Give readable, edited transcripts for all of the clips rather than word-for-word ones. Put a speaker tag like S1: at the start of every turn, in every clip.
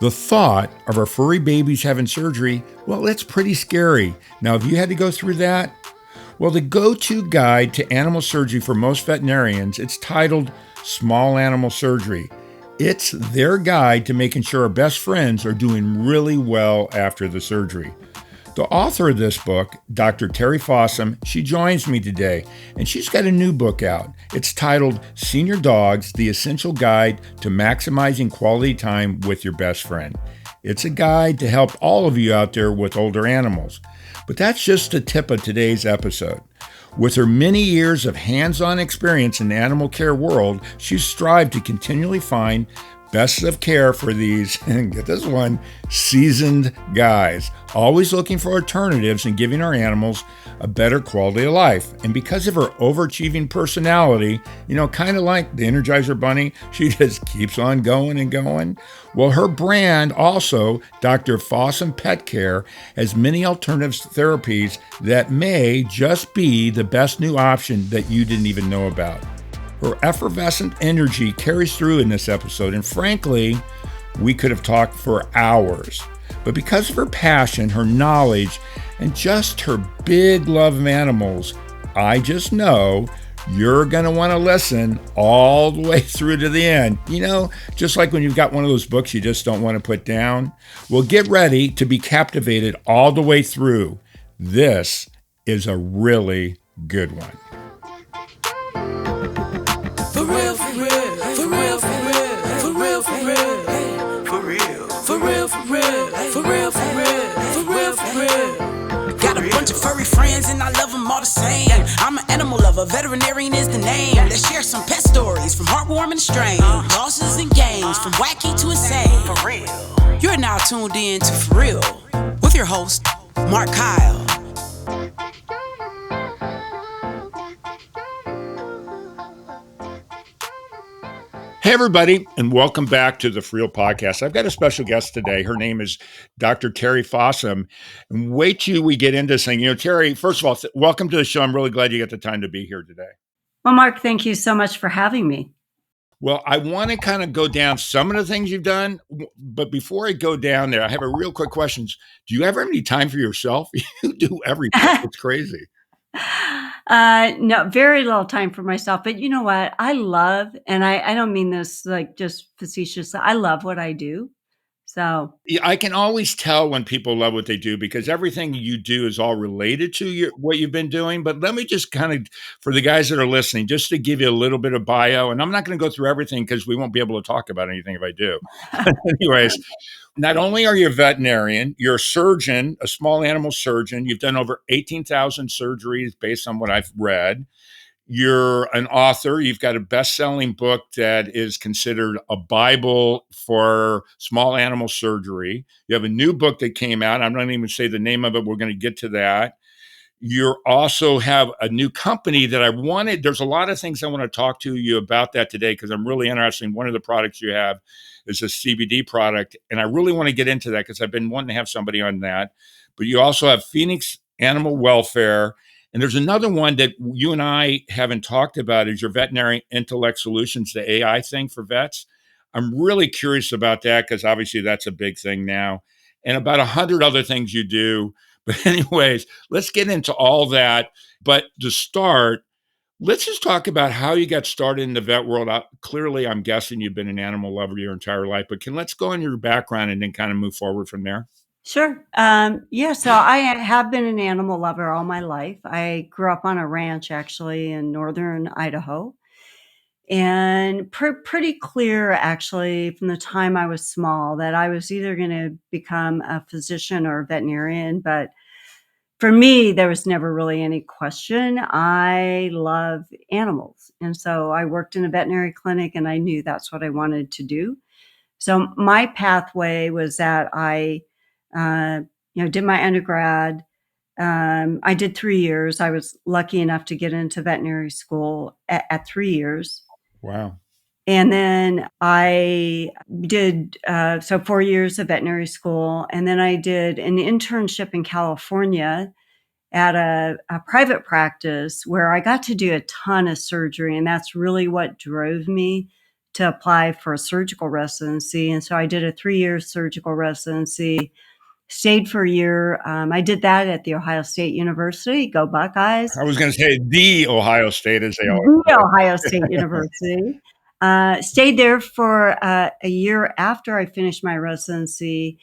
S1: The thought of our furry babies having surgery, well, that's pretty scary. Now, have you had to go through that? Well, the go-to guide to animal surgery for most veterinarians, it's titled Small Animal Surgery. It's their guide to making sure our best friends are doing really well after the surgery. The author of this book, Dr. Terry Fossum, she joins me today, and she's got a new book out. It's titled Senior Dogs, The Essential Guide to Maximizing Quality Time with Your Best Friend. It's a guide to help all of you out there with older animals. But that's just the tip of today's episode. With her many years of hands-on experience in the animal care world, she's strived to continually find best of care for these, and get this one, seasoned guys, always looking for alternatives and giving our animals a better quality of life. And because of her overachieving personality, kind of like the Energizer Bunny, she just keeps on going and going. Well, her brand also, Dr. Fossum Pet Care, has many alternatives to therapies that may just be the best new option that you didn't even know about. Her effervescent energy carries through in this episode, and frankly, we could have talked for hours. But because of her passion, her knowledge, and just her big love of animals, I just know you're going to want to listen all the way through to the end. Just like when you've got one of those books you just don't want to put down. Well, get ready to be captivated all the way through. This is a really good one.
S2: For real, for real, for real, for real, for real, for real, for real, for real, for real, for real, for real, for real, for real. Got a bunch of furry friends and I love them all the same. I'm an animal lover, veterinarian is the name. Let's share some pet stories from heartwarming to strange, losses and gains, from wacky to insane. For real. You're now tuned in to For Real with your host, Mark Kyle.
S1: Hey, everybody, and welcome back to the For Real Podcast. I've got a special guest today. Her name is Dr. Terry Fossum. And wait till we get into this thing. Terry, first of all, welcome to the show. I'm really glad you got the time to be here today.
S3: Well, Mark, thank you so much for having me.
S1: Well, I want to kind of go down some of the things you've done, but before I go down there, I have a real quick question. Do you ever have any time for yourself? You do everything. It's crazy.
S3: No, very little time for myself. But you know what? I love, and I don't mean this like just facetious. I love what I do. So
S1: yeah, I can always tell when people love what they do because everything you do is all related to what you've been doing. But let me just kind of, for the guys that are listening, just to give you a little bit of bio, and I'm not going to go through everything because we won't be able to talk about anything if I do. Anyways, not only are you a veterinarian, you're a surgeon, a small animal surgeon. You've done over 18,000 surgeries based on what I've read. You're an author. You've got a best-selling book that is considered a Bible for small animal surgery. You have a new book that came out. I'm not even going to say the name of it. We're going to get to that. You also have a new company that I wanted. There's a lot of things I want to talk to you about that today because I'm really interested in one of the products you have is a CBD product. And I really want to get into that because I've been wanting to have somebody on that. But you also have Phoenix Animal Welfare. And there's another one that you and I haven't talked about is your Veterinary Intellect Solutions, the AI thing for vets. I'm really curious about that because obviously that's a big thing now. And about 100 other things you do. But anyways, let's get into all that. But to start, let's just talk about how you got started in the vet world. Clearly, I'm guessing you've been an animal lover your entire life, but let's go on your background and then kind of move forward from there.
S3: Sure. So I have been an animal lover all my life. I grew up on a ranch actually in northern Idaho. And pretty clear actually from the time I was small that I was either going to become a physician or a veterinarian. But for me, there was never really any question. I love animals. And so I worked in a veterinary clinic and I knew that's what I wanted to do. So my pathway was that I did my undergrad. I did 3 years. I was lucky enough to get into veterinary school at 3 years.
S1: Wow.
S3: And then I did 4 years of veterinary school. And then I did an internship in California at a private practice where I got to do a ton of surgery. And that's really what drove me to apply for a surgical residency. And so I did a 3-year surgical residency, stayed for a year. I did that at the Ohio State University. Go Buckeyes.
S1: I was going to say the Ohio State, as they always
S3: The
S1: say.
S3: Ohio State University. Stayed there for a year after I finished my residency.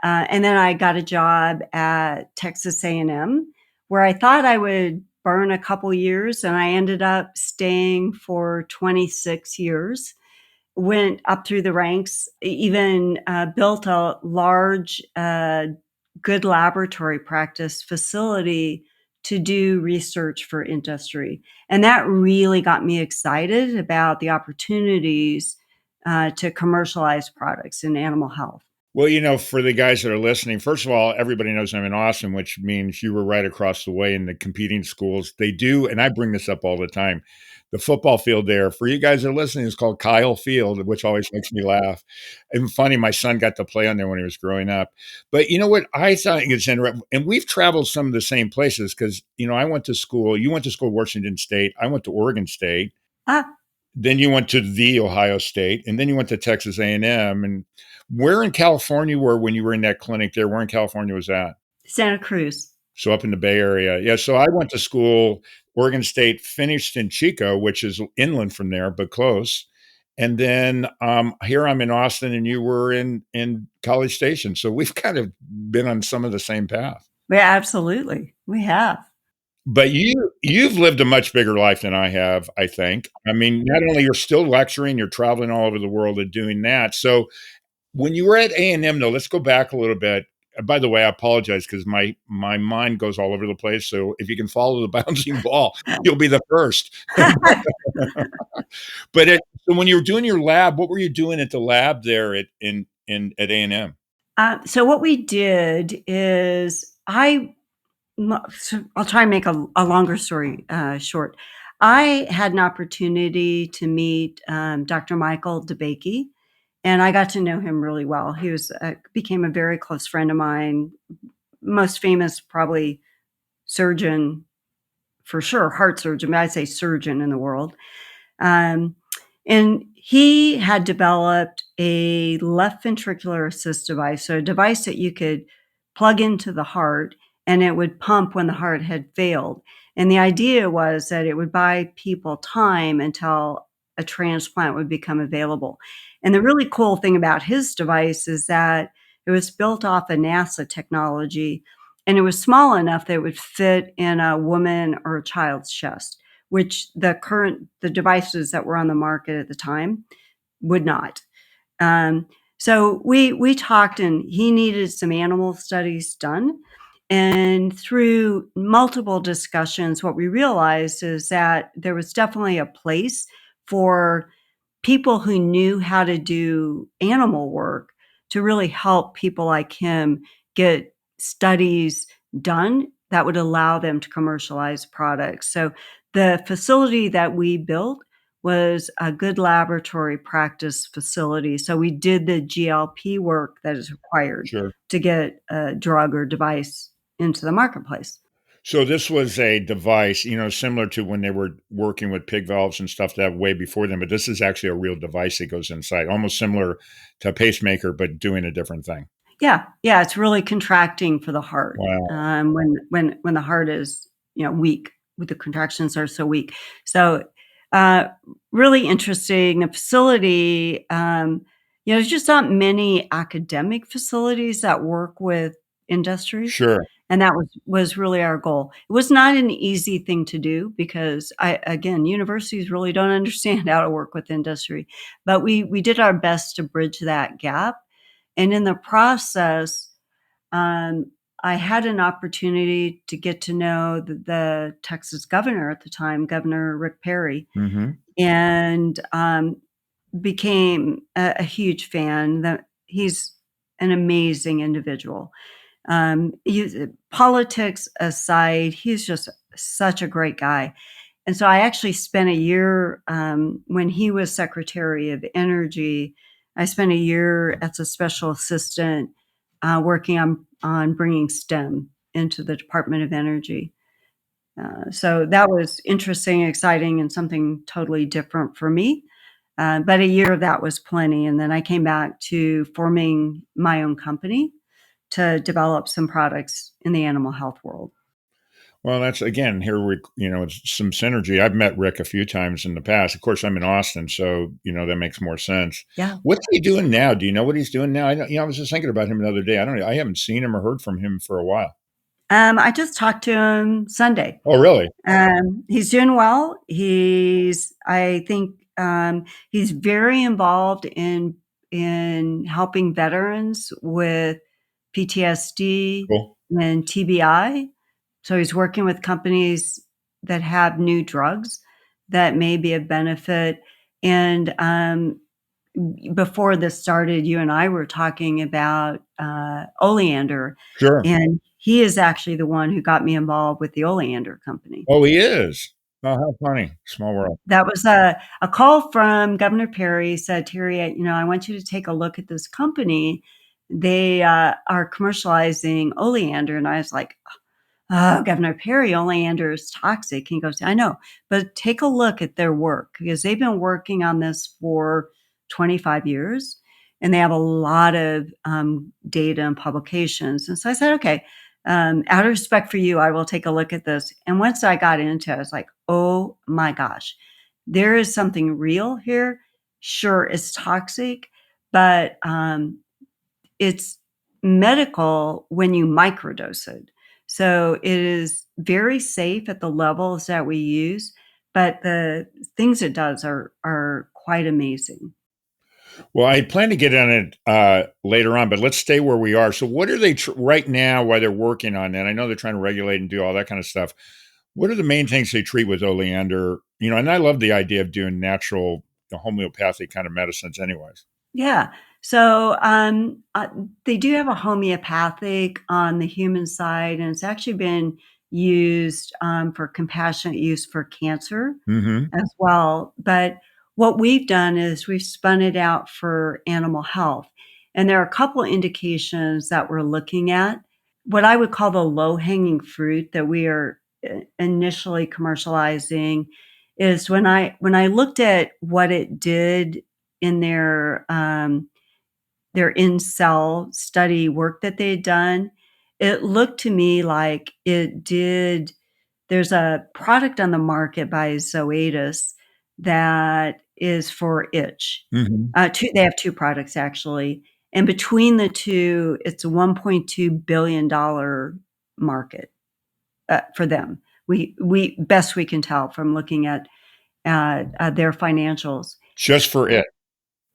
S3: And then I got a job at Texas A&M, where I thought I would burn a couple years, and I ended up staying for 26 years. Went up through the ranks, even built a large, good laboratory practice facility to do research for industry. And that really got me excited about the opportunities to commercialize products in animal health.
S1: Well, for the guys that are listening, first of all, everybody knows I'm in Austin, which means you were right across the way in the competing schools. They do, and I bring this up all the time. The football field there, for you guys that are listening, is called Kyle Field, which always makes me laugh. And funny, my son got to play on there when he was growing up. But you know what? I thought it's interesting, and we've traveled some of the same places because, I went to school. You went to school at Washington State. I went to Oregon State.
S3: Ah,
S1: Then you went to the Ohio State, and then you went to Texas A&M. And where in California were when you were in that clinic there? Where in California was that?
S3: Santa Cruz.
S1: So up in the Bay Area. Yeah, so I went to school, Oregon State, finished in Chico, which is inland from there, but close. And then here I'm in Austin, and you were in College Station. So we've kind of been on some of the same path.
S3: Yeah, absolutely. We have.
S1: But you've lived a much bigger life than I have, I think. I mean, not only you're still lecturing, you're traveling all over the world and doing that. So when you were at A&M, though, let's go back a little bit. By the way, I apologize because my mind goes all over the place. So if you can follow the bouncing ball, you'll be the first. But so when you were doing your lab, what were you doing at the lab there at A&M?
S3: So what we did is so I'll try and make a longer story short. I had an opportunity to meet Dr. Michael DeBakey, and I got to know him really well. He became a very close friend of mine, most famous probably surgeon, for sure, heart surgeon, but I'd say surgeon in the world. And he had developed a left ventricular assist device, so a device that you could plug into the heart and it would pump when the heart had failed. And the idea was that it would buy people time until a transplant would become available. And the really cool thing about his device is that it was built off a NASA technology, and it was small enough that it would fit in a woman or a child's chest, which the devices that were on the market at the time would not. So we talked, and he needed some animal studies done. And through multiple discussions, what we realized is that there was definitely a place for people who knew how to do animal work to really help people like him get studies done that would allow them to commercialize products. So the facility that we built was a good laboratory practice facility. So we did the GLP work that is required
S1: Sure.
S3: to get a drug or device into the marketplace.
S1: So this was a device, similar to when they were working with pig valves and stuff that way before them, but this is actually a real device that goes inside, almost similar to a pacemaker, but doing a different thing.
S3: Yeah, it's really contracting for the heart.
S1: Wow.
S3: When the heart is weak, the contractions are so weak. So really interesting. The facility, there's just not many academic facilities that work with industry.
S1: Sure.
S3: And that was really our goal. It was not an easy thing to do because universities really don't understand how to work with industry. But we did our best to bridge that gap. And in the process, I had an opportunity to get to know the Texas governor at the time, Governor Rick Perry,
S1: Mm-hmm.
S3: and became a huge fan. He's an amazing individual. Politics aside, he's just such a great guy. And so I actually spent a year when he was Secretary of Energy. I spent a year as a special assistant working on bringing STEM into the Department of Energy. So that was interesting, exciting, and something totally different for me. But a year of that was plenty. And then I came back to forming my own company to develop some products in the animal health world.
S1: Well, that's again here we it's some synergy. I've met Rick a few times in the past. Of course, I'm in Austin, so that makes more sense.
S3: Yeah.
S1: What's he doing now? Do you know what he's doing now? I don't, I was just thinking about him the other day. I haven't seen him or heard from him for a while.
S3: I just talked to him Sunday.
S1: Oh, really?
S3: He's doing well. I think, he's very involved in helping veterans with PTSD
S1: Cool.
S3: and TBI. So he's working with companies that have new drugs that may be of benefit. And before this started, you and I were talking about oleander,
S1: Sure.
S3: and he is actually the one who got me involved with the oleander company.
S1: Oh, he is. Oh, how funny. Small world.
S3: That was a call from Governor Perry. He said, Terry, I want you to take a look at this company. They are commercializing oleander. And I was like, oh, Governor Perry, oleander is toxic. He goes, I know, but take a look at their work because they've been working on this for 25 years and they have a lot of data and publications. And so I said, okay, out of respect for you, I will take a look at this. And once I got into it, I was like, oh my gosh, there is something real here. Sure, it's toxic, but it's medical when you microdose it. So it is very safe at the levels that we use, but the things it does are quite amazing.
S1: Well, I plan to get on it later on, but let's stay where we are. So, what are they right now while they're working on that? I know they're trying to regulate and do all that kind of stuff. What are the main things they treat with oleander? And I love the idea of doing natural, homeopathic kind of medicines, anyways.
S3: Yeah. So they do have a homeopathic on the human side, and it's actually been used for compassionate use for cancer
S1: Mm-hmm.
S3: as well. But what we've done is we've spun it out for animal health. And there are a couple of indications that we're looking at. What I would call the low hanging fruit that we are initially commercializing is when I looked at what it did in their in-cell study work that they had done, it looked to me like it did. There's a product on the market by Zoetis that is for itch.
S1: Mm-hmm.
S3: They have two products actually, and between the two, it's a $1.2 billion market for them. We best we can tell from looking at their financials.
S1: Just for it.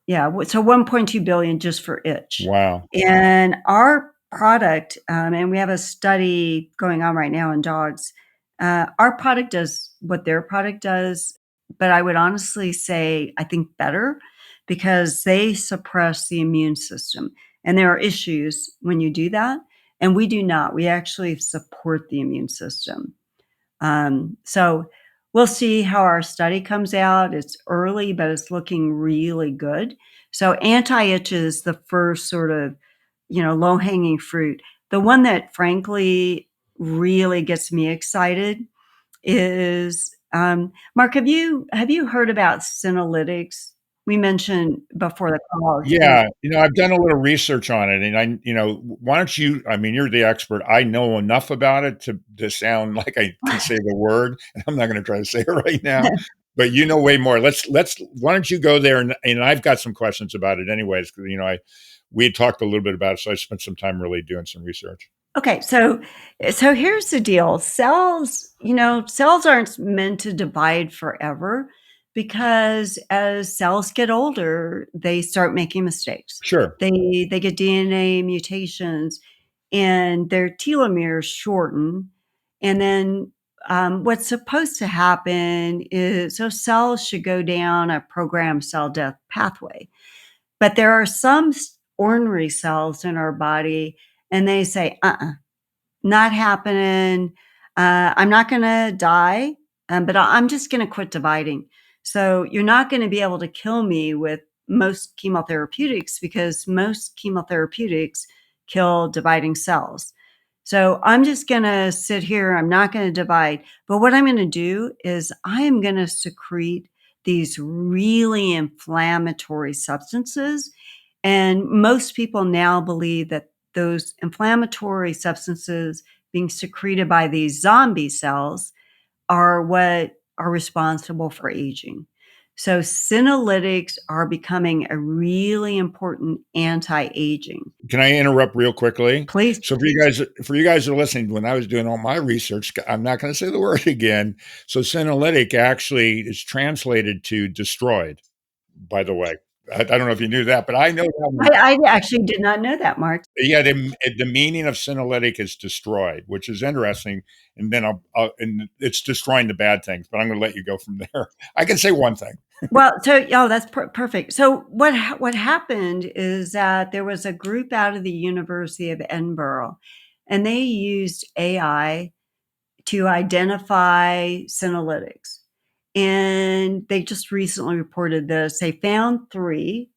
S3: Yeah, so 1.2 billion just for itch.
S1: Wow.
S3: And our product, and we have a study going on right now in dogs. Our product does what their product does, but I would honestly say I think better because they suppress the immune system. And there are issues when you do that. And we do not. We actually support the immune system. So we'll see how our study comes out. It's early, but it's looking really good. So anti-itch is the first sort of, low-hanging fruit. The one that frankly really gets me excited is Mark, have you heard about Senolytics? We mentioned before the call.
S1: Yeah, I've done a little research on it, and why don't you? I mean, you're the expert. I know enough about it to sound like I can say the word, and I'm not going to try to say it right now. But you know way more. Let's. Why don't you go there? And I've got some questions about it, anyways. Because we had talked a little bit about it, so I spent some time really doing some research.
S3: Okay, so here's the deal. Cells aren't meant to divide forever because as cells get older, they start making mistakes.
S1: Sure.
S3: They get DNA mutations and their telomeres shorten. And then what's supposed to happen is so cells should go down a programmed cell death pathway. But there are some ornery cells in our body and they say, not happening. I'm not going to die, but I'm just going to quit dividing. So you're not going to be able to kill me with most chemotherapeutics because most chemotherapeutics kill dividing cells. So I'm just going to sit here. I'm not going to divide. But what I'm going to do is I am going to secrete these really inflammatory substances. And most people now believe that those inflammatory substances being secreted by these zombie cells are what are responsible for aging. So senolytics are becoming a really important anti-aging.
S1: Can I interrupt real quickly?
S3: Please.
S1: So for you guys that are listening, when I was doing all my research, I'm not going to say the word again. So senolytic actually is translated to destroyed, by the way. I don't know if you knew that, but I know that one.
S3: I actually did not know that, Mark.
S1: Yeah, the meaning of senolytic is destroyed, which is interesting. And then and it's destroying the bad things, but I'm going to let you go from there. I can say one thing.
S3: Well, so that's perfect. So what happened is that there was a group out of the University of Edinburgh, and they used AI to identify senolytics. And they just recently reported this. They found 3,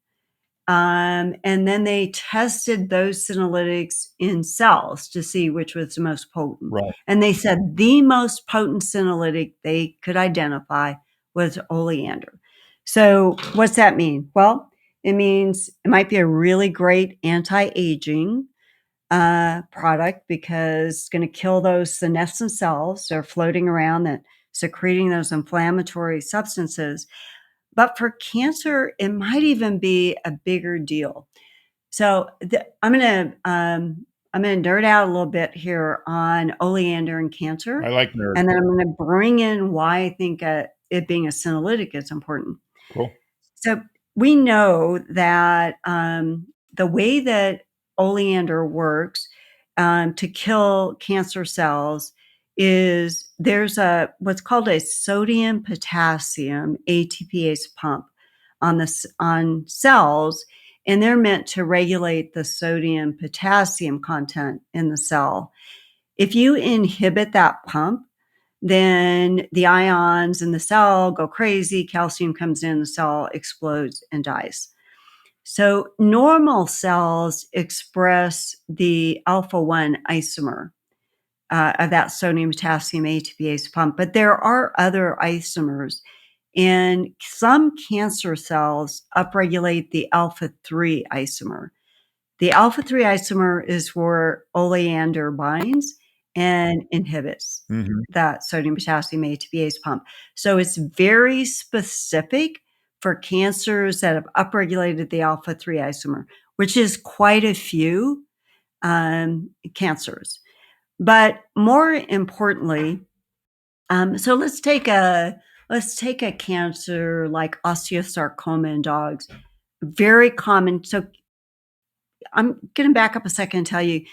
S3: and then they tested those senolytics in cells to see which was the most potent.
S1: Right.
S3: And they said the most potent senolytic they could identify was oleander. So what's that mean? Well, it means it might be a really great anti-aging product because it's going to kill those senescent cells that are floating around that secreting those inflammatory substances. But for cancer, it might even be a bigger deal. So I'm gonna nerd out a little bit here on oleander and cancer,
S1: I like nerds.
S3: and then I'm going to bring in why I think it being a senolytic is important.
S1: Cool.
S3: So we know that the way that oleander works to kill cancer cells is there's what's called a sodium potassium ATPase pump on cells, and they're meant to regulate the sodium potassium content in the cell. If you inhibit that pump, then the ions in the cell go crazy, calcium comes in, the cell explodes and dies. So normal cells express the alpha 1 isomer of that sodium potassium ATPase pump, but there are other isomers. And some cancer cells upregulate the alpha 3 isomer. The alpha 3 isomer is where oleander binds and inhibits that sodium potassium ATPase pump. So it's very specific for cancers that have upregulated the alpha 3 isomer, which is quite a few cancers. But more importantly, so let's take a cancer like osteosarcoma in dogs. Very common. So I'm going to back up a second and tell you,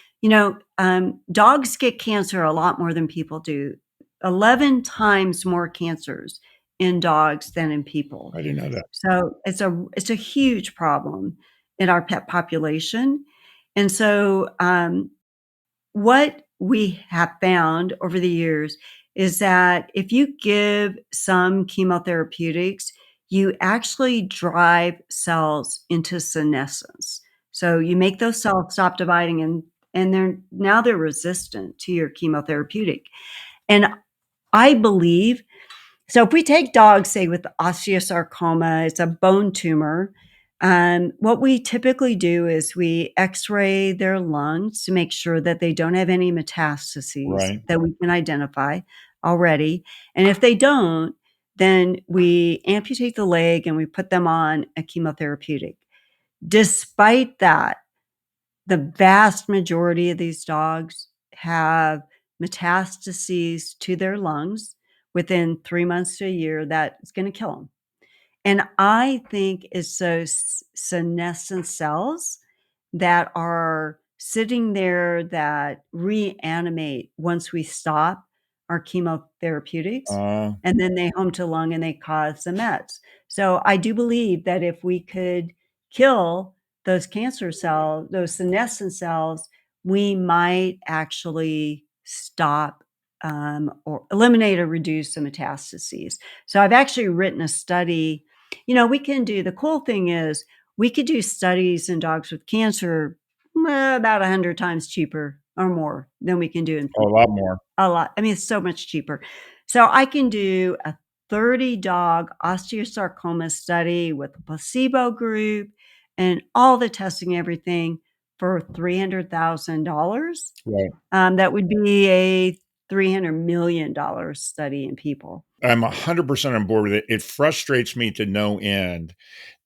S3: dogs get cancer a lot more than people do. 11 times more cancers in dogs than in people.
S1: I didn't know that.
S3: So it's a huge problem in our pet population. And so what we have found over the years is that if you give some chemotherapeutics, you actually drive cells into senescence. So you make those cells stop dividing and they're resistant to your chemotherapeutic. And I believe, so if we take dogs, say with osteosarcoma, it's a bone tumor. What we typically do is we x-ray their lungs to make sure that they don't have any metastases that we can identify already. And if they don't, then we amputate the leg and we put them on a chemotherapeutic. Despite that, the vast majority of these dogs have metastases to their lungs within 3 months to a year that is going to kill them. And I think it's those senescent cells that are sitting there that reanimate once we stop our chemotherapeutics, and then they home to lung and they cause the mets. So I do believe that if we could kill those cancer cells, those senescent cells, we might actually stop or eliminate or reduce the metastases. So I've actually written a study. The cool thing is we could do studies in dogs with cancer about 100 times cheaper or more than we can do in people.
S1: A lot more.
S3: A lot. I mean, it's so much cheaper. So I can do 30-dog osteosarcoma study with a placebo group and all the testing, everything for $300,000.
S1: Right.
S3: That would be a $300 million study in people.
S1: I'm 100% on board with it. It frustrates me to no end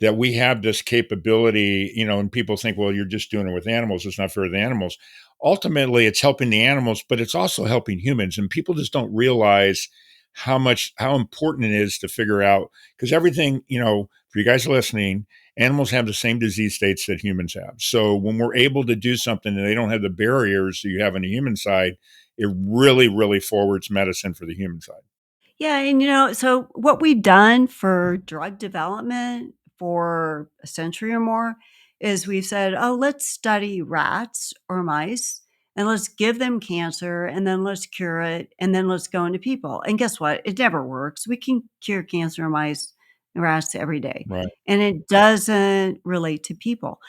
S1: that we have this capability, and people think, well, you're just doing it with animals. It's not fair to the animals. Ultimately, it's helping the animals, but it's also helping humans. And people just don't realize how important it is to figure out, because everything, for you guys listening, animals have the same disease states that humans have. So when we're able to do something and they don't have the barriers that you have on the human side, it really, really forwards medicine for the human side.
S3: Yeah, and so what we've done for drug development for a century or more is we've said, "Oh, let's study rats or mice, and let's give them cancer, and then let's cure it, and then let's go into people." And guess what? It never works. We can cure cancer in mice and rats every day,
S1: Right.
S3: and it doesn't relate to people.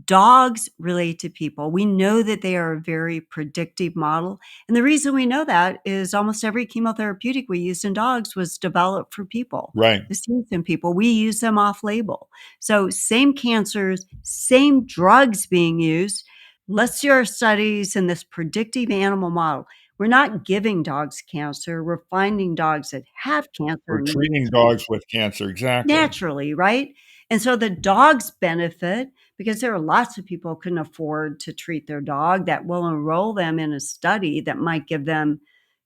S3: Dogs relate to people. We know that they are a very predictive model, and the reason we know that is almost every chemotherapeutic we used in dogs was developed for people.
S1: Right.
S3: It's used in people. We use them off label. So, same cancers, same drugs being used. Let's do our studies in this predictive animal model. We're not giving dogs cancer, we're finding dogs that have cancer
S1: We're
S3: and
S1: treating dogs with cancer, exactly.
S3: naturally, right? And so the dogs benefit because there are lots of people who couldn't afford to treat their dog that will enroll them in a study that might give them,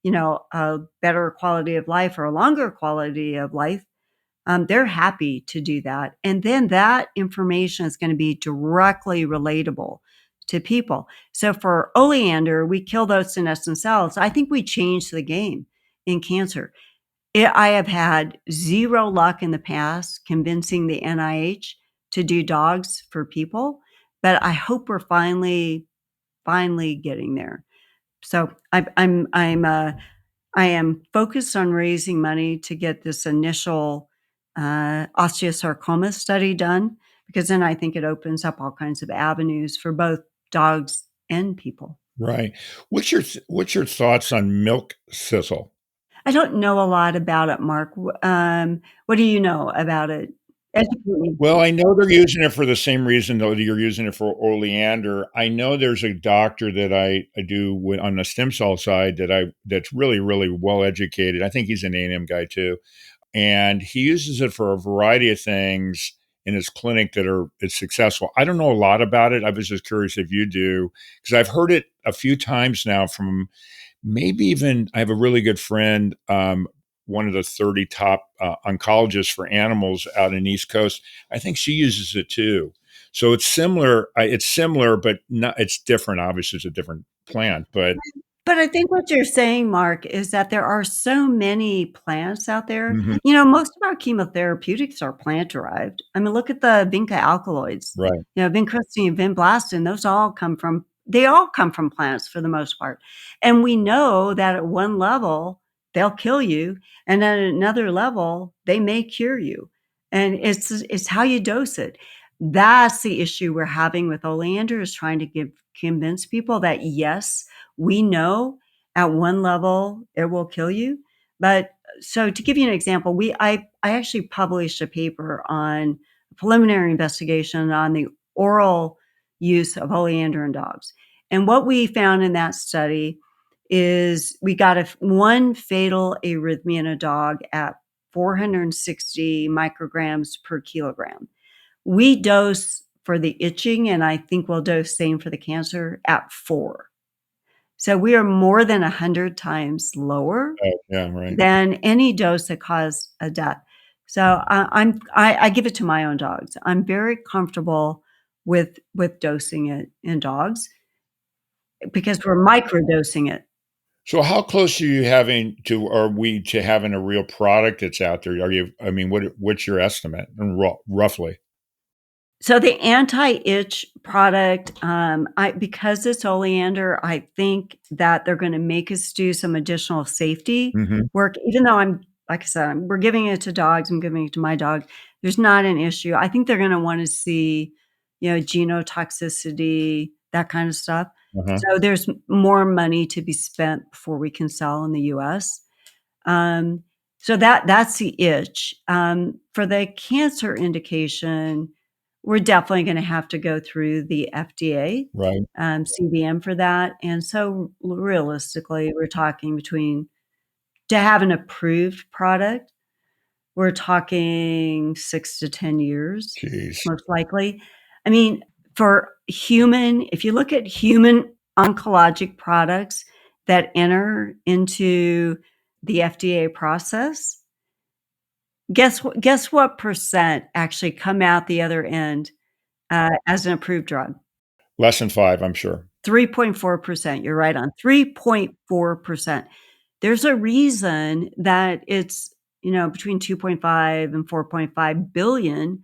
S3: a better quality of life or a longer quality of life. They're happy to do that. And then that information is going to be directly relatable to people. So for oleander, we kill those senescent cells. I think we changed the game in cancer. I have had 0 luck in the past convincing the NIH to do dogs for people, but I hope we're finally getting there. So I am focused on raising money to get this initial, osteosarcoma study done, because then I think it opens up all kinds of avenues for both dogs and people.
S1: Right. What's your thoughts on milk thistle?
S3: I don't know a lot about it, Mark. What do you know about it? Educate me.
S1: Well, I know they're using it for the same reason though that you're using it for oleander. I know there's a doctor that I do with, on the stem cell side that's really, really well educated. I think he's an A&M guy too. And he uses it for a variety of things in his clinic that are it's successful. I don't know a lot about it. I was just curious if you do, because I've heard it a few times now from maybe even I have a really good friend, one of the 30 top oncologists for animals out in East Coast. I think she uses it too. So it's similar. It's similar, but not. It's different. Obviously, it's a different plant, but
S3: But I think what you're saying, Mark, is that there are so many plants out there.
S1: mhm,
S3: Most of our chemotherapeutics are plant-derived. I mean, look at the vinca alkaloids.
S1: right,
S3: Vincristine, vinblastin, they all come from plants for the most part. And we know that at one level, they'll kill you, and at another level, they may cure you. And it's how you dose it. That's the issue we're having with oleander, is trying to convince people that, yes, we know at one level it will kill you. But so to give you an example, I actually published a paper on a preliminary investigation on the oral use of oleander in dogs. And what we found in that study is we got one fatal arrhythmia in a dog at 460 micrograms per kilogram. We dose for the itching, and I think we'll dose same for the cancer at 4. So we are more than 100 times lower
S1: yeah, right.
S3: than any dose that caused a death. So I give it to my own dogs. I'm very comfortable with dosing it in dogs because we're microdosing it.
S1: So how close are we to having a real product that's out there? Are you? I mean, what's your estimate, roughly?
S3: So the anti-itch product, because it's oleander, I think that they're gonna make us do some additional safety
S1: Hmm.
S3: work, even though like I said, we're giving it to dogs, I'm giving it to my dog. There's not an issue. I think they're gonna wanna see, genotoxicity, that kind of stuff.
S1: Uh-huh.
S3: So there's more money to be spent before we can sell in the US. Um, So that's the itch. For the cancer indication, we're definitely gonna have to go through the FDA,
S1: Right.
S3: CBM for that, and so realistically, we're talking between to have an approved product, we're talking 6 to 10 years,
S1: Jeez.
S3: most likely. I mean, for human if you look at human oncologic products that enter into the FDA process, guess what percent actually come out the other end, as an approved drug?
S1: Less than 5, I'm sure.
S3: 3.4%, you're right on, 3.4%. There's a reason that it's, between 2.5 and 4.5 billion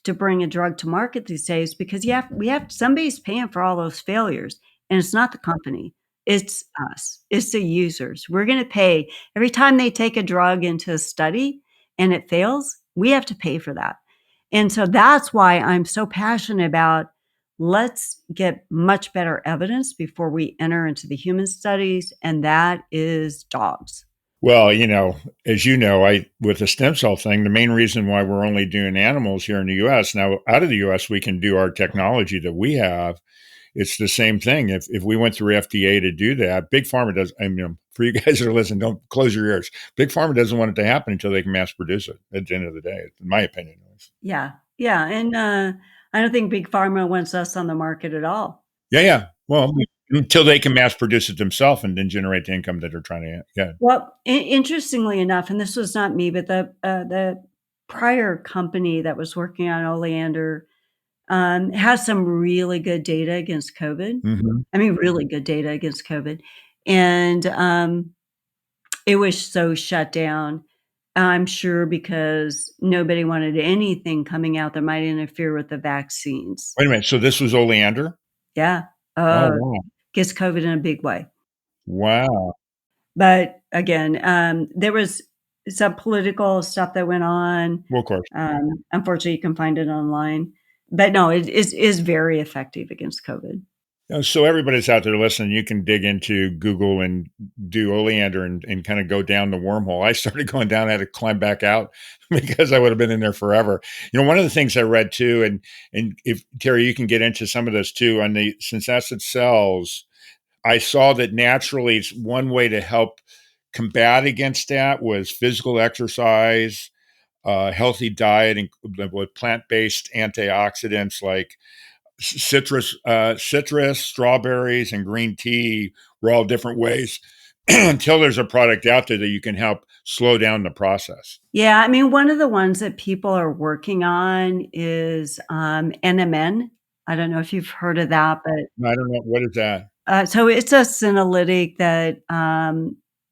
S3: to bring a drug to market these days because we have somebody's paying for all those failures, and it's not the company, it's us, it's the users. We're gonna pay every time they take a drug into a study and it fails, we have to pay for that. And so that's why I'm so passionate about let's get much better evidence before we enter into the human studies, and that is dogs.
S1: Well, as you know, I with the stem cell thing, the main reason why we're only doing animals here in the US, now out of the US, we can do our technology that we have. It's the same thing. If we went through FDA to do that, Big Pharma does. I mean, for you guys that are listening, don't close your ears. Big Pharma doesn't want it to happen until they can mass produce it. At the end of the day, in my opinion.
S3: Yeah, yeah, and, I don't think big pharma wants us on the market at all.
S1: Yeah, yeah. Well, until they can mass produce it themselves and then generate the income that they're trying to get.
S3: Well, interestingly enough, and this was not me, but the prior company that was working on Oleander, has some really good data against COVID.
S1: Mhm.
S3: I mean, really good data against COVID, and, it was so shut down, I'm sure because nobody wanted anything coming out that might interfere with the vaccines.
S1: Wait a minute. So this was oleander?
S3: Yeah.
S1: Oh,
S3: Oh,
S1: wow.
S3: gets COVID in a big way.
S1: Wow.
S3: But again, there was some political stuff that went on.
S1: Well, of course.
S3: Unfortunately, you can find it online. But no, it is very effective against COVID.
S1: So everybody's out there listening, you can dig into Google and do oleander and kind of go down the wormhole. I started going down, I had to climb back out because I would have been in there forever. One of the things I read too, and if Terry, you can get into some of this too, on the senescent cells, I saw that naturally it's one way to help combat against that was physical exercise, healthy diet, and with plant-based antioxidants like citrus, strawberries, and green tea were all different ways until there's a product out there that you can help slow down the process.
S3: Yeah, I mean, one of the ones that people are working on is NMN. I don't know if you've heard of that, but
S1: I don't know what is that.
S3: so it's a senolytic that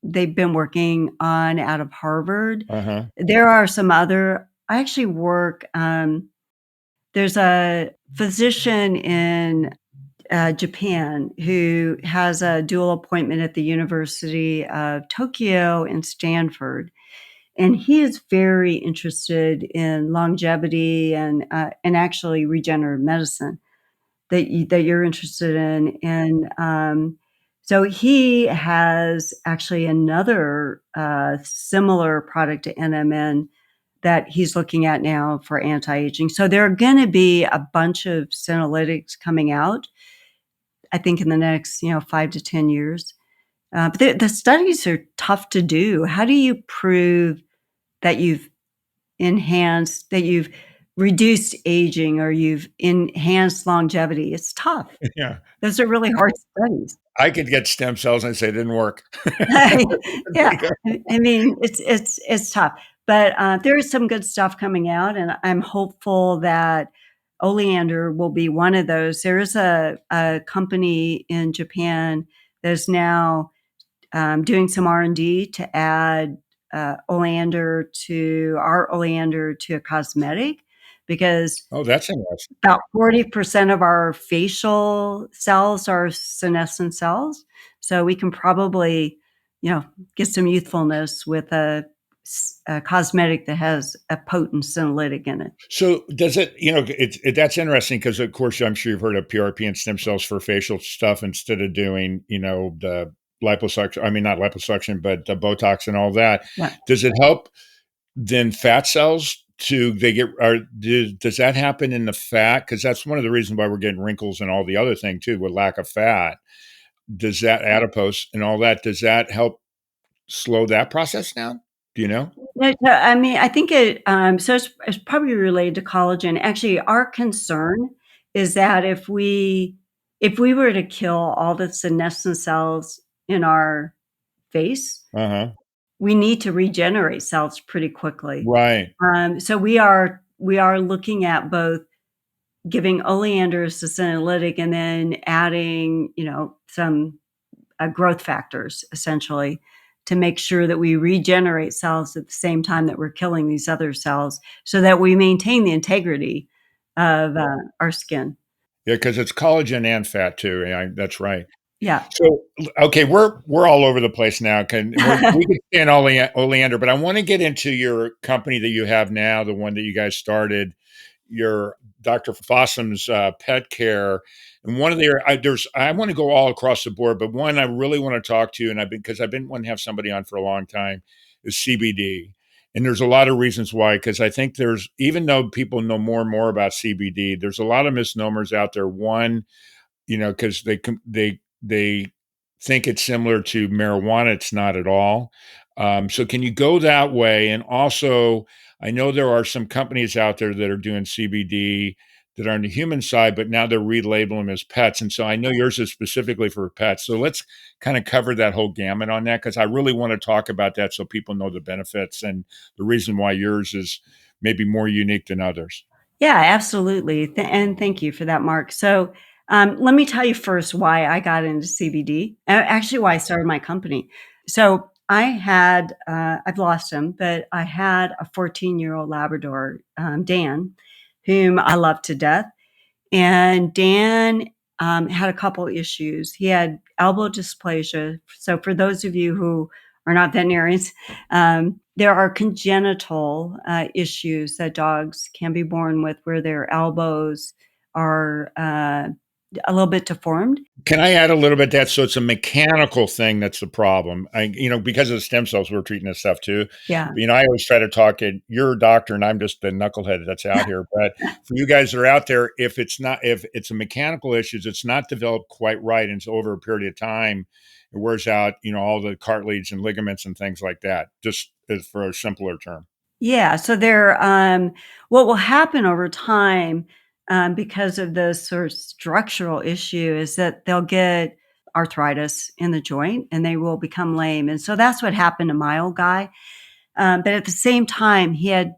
S3: they've been working on out of Harvard.
S1: Uh huh.
S3: There are some other. I actually work. There's a physician in Japan who has a dual appointment at the University of Tokyo and Stanford, and he is very interested in longevity and actually regenerative medicine that you're interested in, and so he has actually another similar product to NMN that he's looking at now for anti-aging. So there are going to be a bunch of senolytics coming out, I think, in the next 5 to 10 years. But the studies are tough to do. How do you prove that you've reduced aging or you've enhanced longevity? It's tough.
S1: Yeah.
S3: Those are really hard studies.
S1: I could get stem cells and say it didn't work.
S3: Yeah, I mean, it's tough, but, there is some good stuff coming out, and I'm hopeful that Oleander will be one of those. There is a company in Japan that is now, doing some R&D to add, our Oleander to a cosmetic because
S1: Oh, that's interesting.
S3: about 40% of our facial cells are senescent cells, so we can probably, get some youthfulness with a cosmetic that has a potent senolytic in it.
S1: So does it, that's interesting because of course I'm sure you've heard of PRP and stem cells for facial stuff instead of doing, the liposuction. I mean, not liposuction, but Botox and all that.
S3: Yeah.
S1: Does it help then fat cells to they get? Or does that happen in the fat? Because that's one of the reasons why we're getting wrinkles and all the other thing too, with lack of fat. Does that adipose and all that? Does that help slow that process down? Do you know?
S3: No, I mean, I think so it's probably related to collagen. Actually, our concern is that if we were to kill all the senescent cells in our face,
S1: Uh huh.
S3: we need to regenerate cells pretty quickly.
S1: Right.
S3: So we are looking at both giving oleander as a senolytic and then adding, some growth factors essentially to make sure that we regenerate cells at the same time that we're killing these other cells so that we maintain the integrity of our skin.
S1: Yeah, because it's collagen and fat too. Yeah, that's right.
S3: Yeah.
S1: So, okay, we're all over the place now. We could stay in oleander, but I want to get into your company that you have now, the one that you guys started, your Dr. Fossum's pet care. And one of I want to go all across the board, but one I really want to talk to you, and I've been wanting to have somebody on for a long time, is CBD. And there's a lot of reasons why, because I think even though people know more and more about CBD, there's a lot of misnomers out there. One, because they think it's similar to marijuana. It's not at all. So can you go that way? And also, I know there are some companies out there that are doing CBD that are on the human side, but now they're relabeling them as pets. And so I know yours is specifically for pets. So let's kind of cover that whole gamut on that, because I really want to talk about that so people know the benefits and the reason why yours is maybe more unique than others.
S3: Yeah, absolutely. And thank you for that, Mark. So let me tell you first why I got into CBD, actually, why I started my company. So I've lost him, but I had a 14-year-old Labrador, Dan, whom I love to death. And Dan had a couple issues. He had elbow dysplasia. So for those of you who are not veterinarians, there are congenital issues that dogs can be born with where their elbows are a little bit deformed.
S1: Can I add a little bit to that? So it's a mechanical thing that's the problem. Because of the stem cells, we're treating this stuff too.
S3: Yeah.
S1: But, I always try to talk it. You're a doctor, and I'm just the knucklehead that's out here. But for you guys that are out there, if it's a mechanical issues, it's not developed quite right, and it's over a period of time, it wears out, all the cartilage and ligaments and things like that. Just as for a simpler term.
S3: Yeah. So what will happen over time because of the sort of structural issue is that they'll get arthritis in the joint and they will become lame. And so that's what happened to my old guy. But at the same time, he had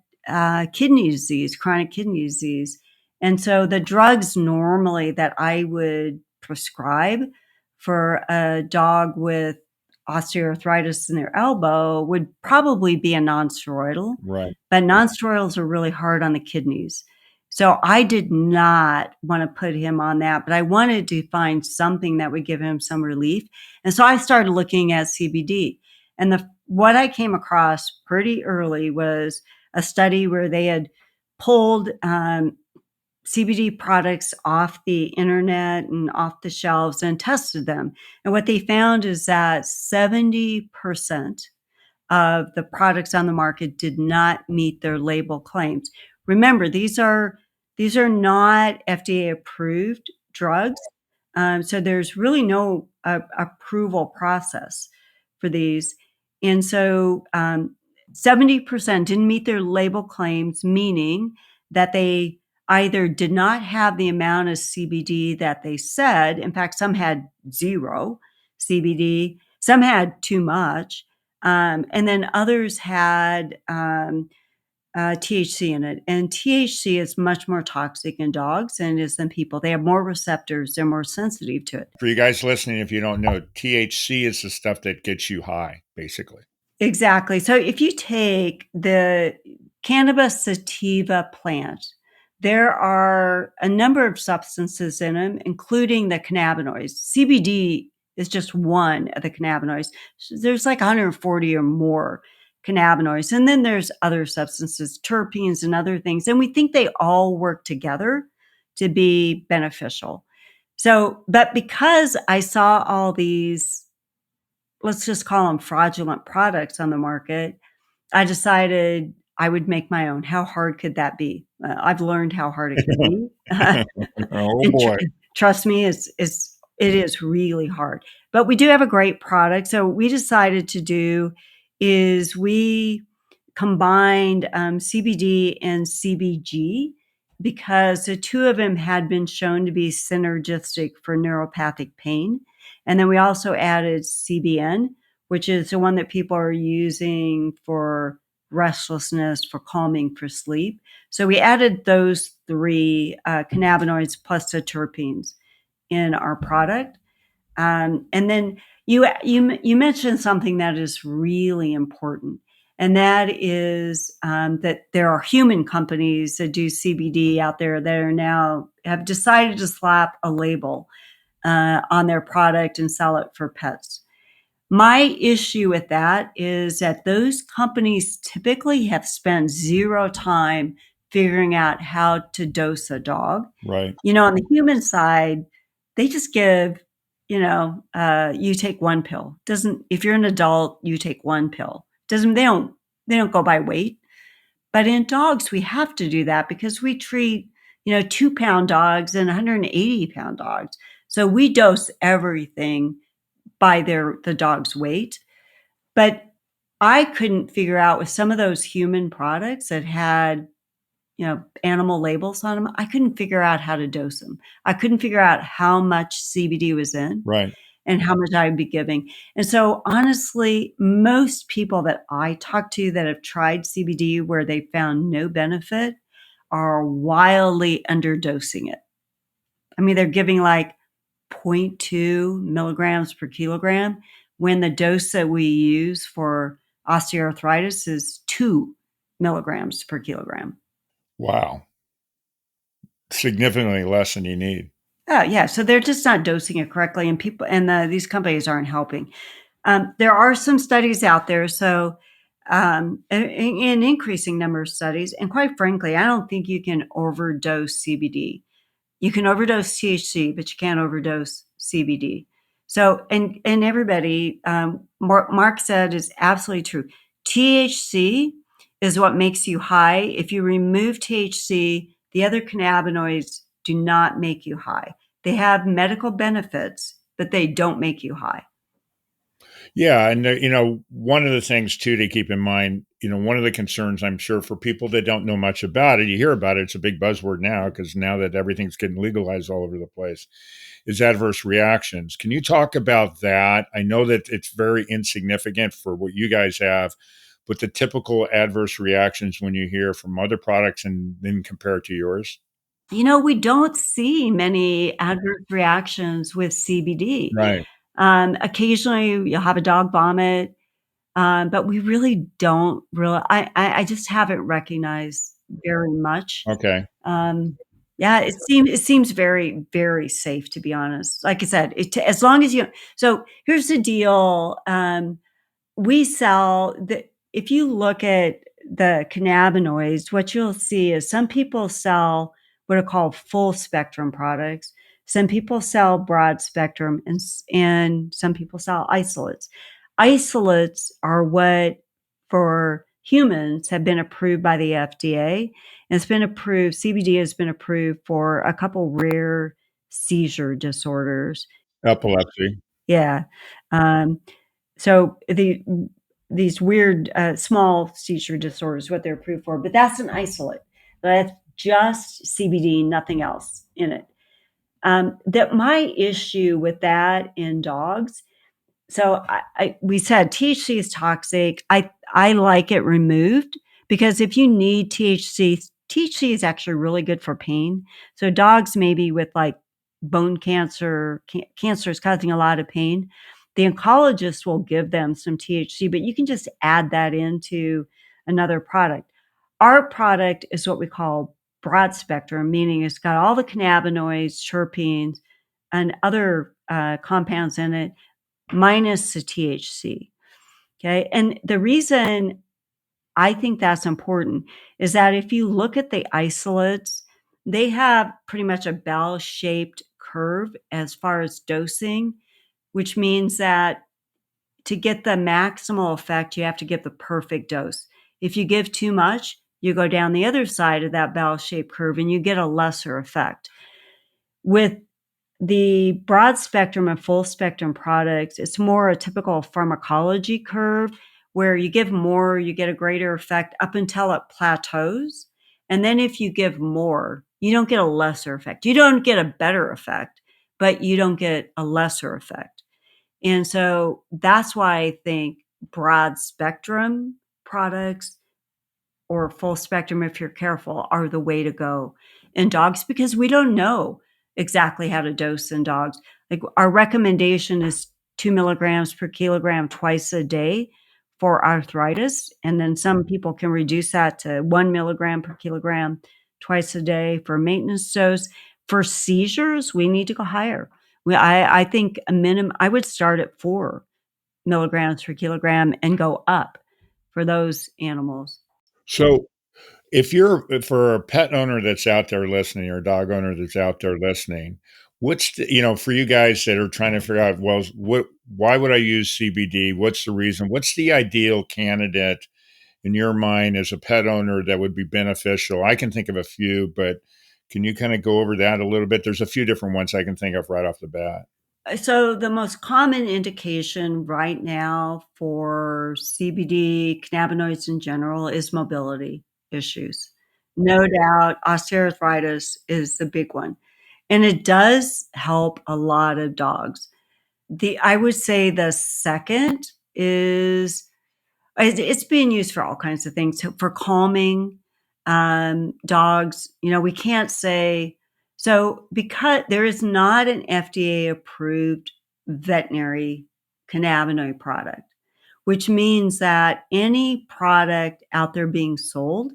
S3: kidney disease, chronic kidney disease. And so the drugs normally that I would prescribe for a dog with osteoarthritis in their elbow would probably be a nonsteroidal,
S1: Right.
S3: but nonsteroidals are really hard on the kidneys. So I did not want to put him on that, but I wanted to find something that would give him some relief. And so I started looking at CBD. And what I came across pretty early was a study where they had pulled CBD products off the internet and off the shelves and tested them. And what they found is that 70% of the products on the market did not meet their label claims. Remember, these are not FDA approved drugs. So there's really no approval process for these. And so 70% didn't meet their label claims, meaning that they either did not have the amount of CBD that they said. In fact, some had zero CBD, some had too much, and then others had THC in it. And THC is much more toxic in dogs than it is in people. They have more receptors. They're more sensitive to it.
S1: For you guys listening, if you don't know, THC is the stuff that gets you high, basically.
S3: Exactly. So if you take the cannabis sativa plant, there are a number of substances in them, including the cannabinoids. CBD is just one of the cannabinoids. There's like 140 or more cannabinoids. And then there's other substances, terpenes and other things. And we think they all work together to be beneficial. So, but because I saw all these let's just call them fraudulent products on the market, I decided I would make my own. How hard could that be? I've learned how hard it can be.
S1: Oh
S3: And
S1: boy.
S3: trust me, it is really hard. But we do have a great product. So what we decided to do is we combined CBD and CBG because the two of them had been shown to be synergistic for neuropathic pain. And then we also added CBN, which is the one that people are using for restlessness, for calming, for sleep. So we added those three cannabinoids plus the terpenes in our product. And then you mentioned something that is really important, and that is that there are human companies that do CBD out there that are now have decided to slap a label on their product and sell it for pets. My issue with that is that those companies typically have spent zero time figuring out how to dose a dog.
S1: Right.
S3: On the human side, they just give, you take one pill. Doesn't if you're an adult, you take one pill. Doesn't they don't go by weight. But in dogs, we have to do that because we treat, 2-pound dogs and 180-pound dogs. So we dose everything by the dog's weight. But I couldn't figure out with some of those human products that had, animal labels on them, I couldn't figure out how to dose them. I couldn't figure out how much CBD was in
S1: Right.
S3: and how much I'd be giving. And so honestly, most people that I talk to that have tried CBD where they found no benefit are wildly underdosing it. I mean, they're giving like zero point 0.2 milligrams per kilogram when the dose that we use for osteoarthritis is 2 milligrams per kilogram.
S1: Wow. Significantly less than you need.
S3: Oh, yeah. So they're just not dosing it correctly, and these companies aren't helping. There are some studies out there, so an increasing number of studies, and quite frankly, I don't think you can overdose CBD. You can overdose THC, but you can't overdose CBD. So, and everybody, Mark said is absolutely true. THC is what makes you high. If you remove THC, the other cannabinoids do not make you high. They have medical benefits, but they don't make you high.
S1: Yeah, and one of the things too to keep in mind, one of the concerns I'm sure for people that don't know much about it, you hear about it, it's a big buzzword now because now that everything's getting legalized all over the place, is adverse reactions. Can you talk about that? I know that it's very insignificant for what you guys have, but the typical adverse reactions when you hear from other products and then compare it to yours.
S3: We don't see many adverse reactions with CBD.
S1: Right.
S3: Occasionally, you'll have a dog vomit, but we really don't really. I just haven't recognized very much.
S1: Okay.
S3: Yeah, it seems very, very safe, to be honest. Like I said, as long as you. So here's the deal. We sell the. If you look at the cannabinoids, what you'll see is some people sell what are called full spectrum products. Some people sell broad spectrum, and some people sell isolates. Isolates are what for humans have been approved by the FDA. And it's been approved, CBD has been approved for a couple rare seizure disorders.
S1: Epilepsy.
S3: Yeah. Um, so these weird small seizure disorders, what they're approved for, but that's an isolate. That's just CBD, nothing else in it. That my issue with that in dogs. So we said THC is toxic. I like it removed because if you need THC, THC is actually really good for pain. So dogs maybe with like bone cancer, cancer is causing a lot of pain. The oncologist will give them some THC, but you can just add that into another product. Our product is what we call broad spectrum, meaning it's got all the cannabinoids, terpenes, and other compounds in it minus the THC. Okay. And the reason I think that's important is that if you look at the isolates, they have pretty much a bell shaped curve as far as dosing, which means that to get the maximal effect, you have to give the perfect dose. If you give too much, you go down the other side of that bell-shaped curve and you get a lesser effect. With the broad spectrum and full spectrum products, it's more a typical pharmacology curve where you give more, you get a greater effect up until it plateaus. And then if you give more, you don't get a lesser effect. You don't get a better effect, but you don't get a lesser effect. And so that's why I think broad spectrum products or full spectrum, if you're careful, are the way to go in dogs because we don't know exactly how to dose in dogs. Like our recommendation is 2 milligrams per kilogram twice a day for arthritis. And then some people can reduce that to 1 milligram per kilogram twice a day for maintenance dose. For seizures, we need to go higher. I think a minimum, I would start at 4 milligrams per kilogram and go up for those animals.
S1: So for a pet owner that's out there listening or a dog owner that's out there listening, what's for you guys that are trying to figure out, well, why would I use CBD? What's the reason? What's the ideal candidate in your mind as a pet owner that would be beneficial? I can think of a few, but can you kind of go over that a little bit? There's a few different ones I can think of right off the bat.
S3: So the most common indication right now for CBD, cannabinoids in general, is mobility issues. No doubt, osteoarthritis is the big one, and it does help a lot of dogs. I would say the second is it's being used for all kinds of things. So for calming, dogs, we can't say so because there is not an FDA-approved veterinary cannabinoid product, which means that any product out there being sold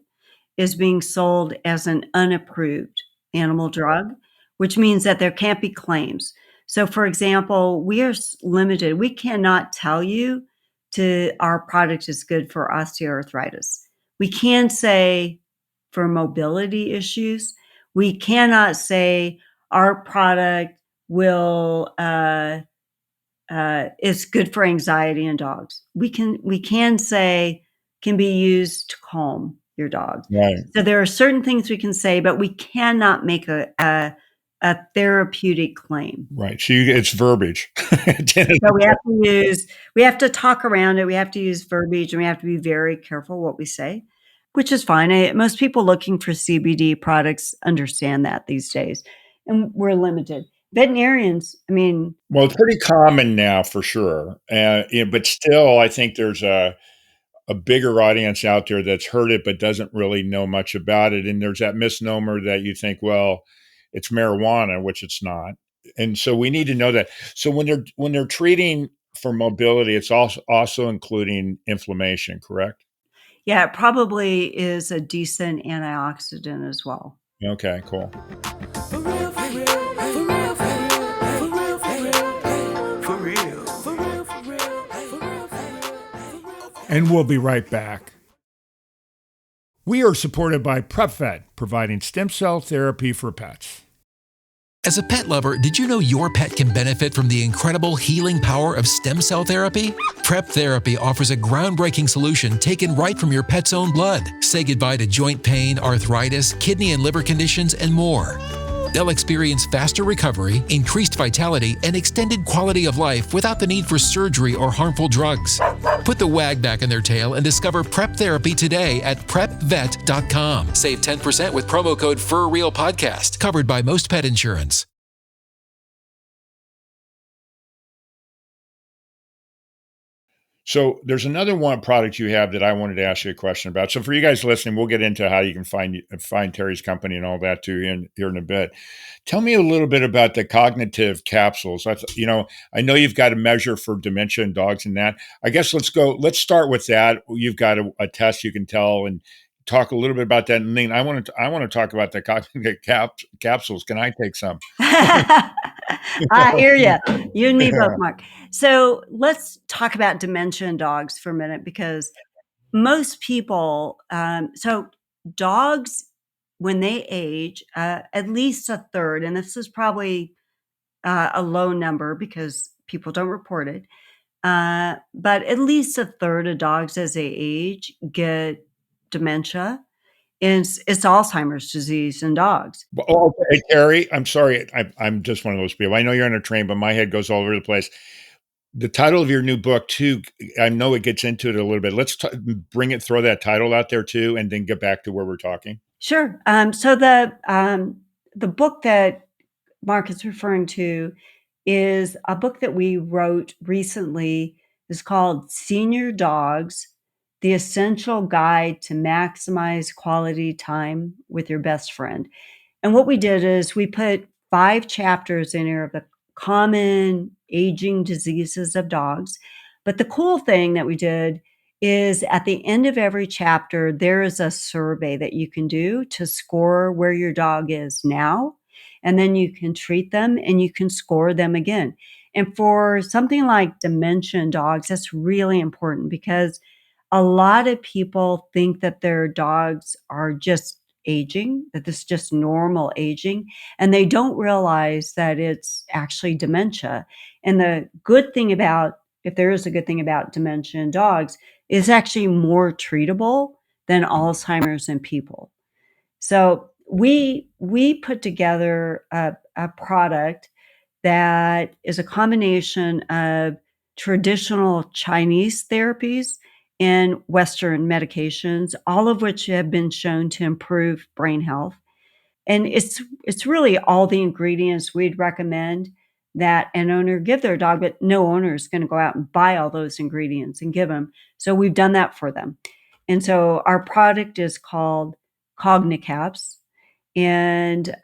S3: is being sold as an unapproved animal drug, which means that there can't be claims. So, for example, we are limited. We cannot tell you our product is good for osteoarthritis. We can say for mobility issues. We cannot say our product will is good for anxiety in dogs. We can say can be used to calm your dog.
S1: Right.
S3: So there are certain things we can say, but we cannot make a therapeutic claim.
S1: Right. So it's verbiage.
S3: So we have to talk around it. We have to use verbiage and we have to be very careful what we say, which is fine. Most people looking for CBD products understand that these days, and we're limited. Veterinarians, I mean,
S1: Well, it's pretty common now for sure. But still, I think there's a bigger audience out there that's heard it but doesn't really know much about it. And there's that misnomer that you think, well, it's marijuana, which it's not. And so we need to know that. So when they're treating for mobility, it's also including inflammation, correct?
S3: yeah, it probably is a decent antioxidant as well.
S1: Okay, cool.
S2: For real, for real, for real, for real, for real, for real, for real, for real, for real, for real.
S1: And we'll be right back. We are supported by PrepVet, providing stem cell therapy for pets.
S4: As a pet lover, did you know your pet can benefit from the incredible healing power of stem cell therapy? Prep Therapy offers a groundbreaking solution taken right from your pet's own blood. Say goodbye to joint pain, arthritis, kidney and liver conditions, and more. They'll experience faster recovery, increased vitality, and extended quality of life without the need for surgery or harmful drugs. Put the wag back in their tail and discover Prep Therapy today at prepvet.com. Save 10% with promo code FurRealPodcast, covered by most pet insurance.
S1: So there's another one product you have that I wanted to ask you a question about. So for you guys listening, we'll get into how you can find Terry's company and all that too here in a bit. Tell me a little bit about the cognitive capsules. I know you've got a measure for dementia in dogs and that. I guess let's start with that. You've got a test you can tell and talk a little bit about that. And then I want to talk about the cognitive capsules. Can I take some?
S3: I hear you. You and me both, Mark. So let's talk about dementia in dogs for a minute because most people, so dogs, when they age, at least a third, and this is probably a low number because people don't report it, but at least a third of dogs as they age get dementia. And it's Alzheimer's disease in dogs.
S1: Oh, okay, Terry, I'm sorry. I'm just one of those people. I know you're on a train, but my head goes all over the place. The title of your new book, too, I know it gets into it a little bit. Let's throw that title out there, too, and then get back to where we're talking.
S3: Sure. So the book that Mark is referring to is a book that we wrote recently. It's called Senior Dogs: The Essential Guide to Maximize Quality Time with Your Best Friend. And what we did is we put 5 chapters in here of the common aging diseases of dogs. But the cool thing that we did is at the end of every chapter, there is a survey that you can do to score where your dog is now. And then you can treat them and you can score them again. And for something like dementia in dogs, that's really important because a lot of people think that their dogs are just aging, that this is just normal aging, and they don't realize that it's actually dementia. And the good thing about, if there is a good thing about dementia in dogs, is actually more treatable than Alzheimer's in people. So we put together a product that is a combination of traditional Chinese therapies and Western medications, all of which have been shown to improve brain health. And it's really all the ingredients we'd recommend that an owner give their dog, but no owner is going to go out and buy all those ingredients and give them. So we've done that for them. And so our product is called Cognicaps. And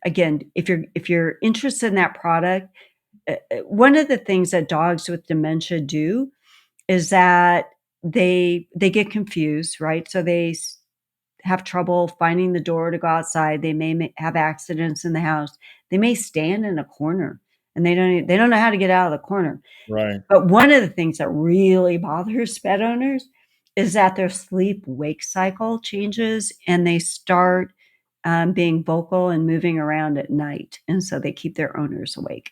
S3: again, if you're interested in that product, one of the things that dogs with dementia do is that they get confused, right? So they have trouble finding the door to go outside. They may have accidents in the house. They may stand in a corner and they don't know how to get out of the corner.
S1: Right.
S3: But one of the things that really bothers pet owners is that their sleep-wake cycle changes and they start being vocal and moving around at night. And so they keep their owners awake.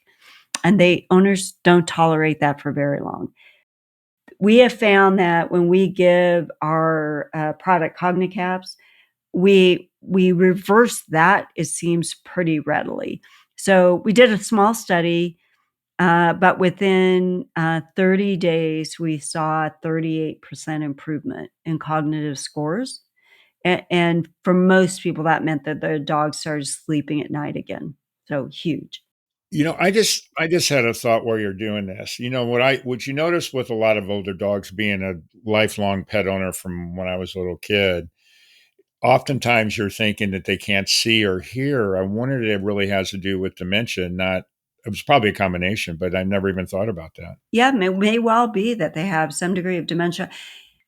S3: And owners don't tolerate that for very long. We have found that when we give our product Cognicaps, we reverse that, it seems, pretty readily. So we did a small study, but within 30 days, we saw a 38% improvement in cognitive scores. And for most people, that meant that their dog started sleeping at night again. So huge.
S1: I just had a thought while you're doing this. What you notice with a lot of older dogs, being a lifelong pet owner from when I was a little kid, oftentimes you're thinking that they can't see or hear. I wonder if it really has to do with dementia, not it was probably a combination, but I never even thought about that.
S3: Yeah, may well be that they have some degree of dementia.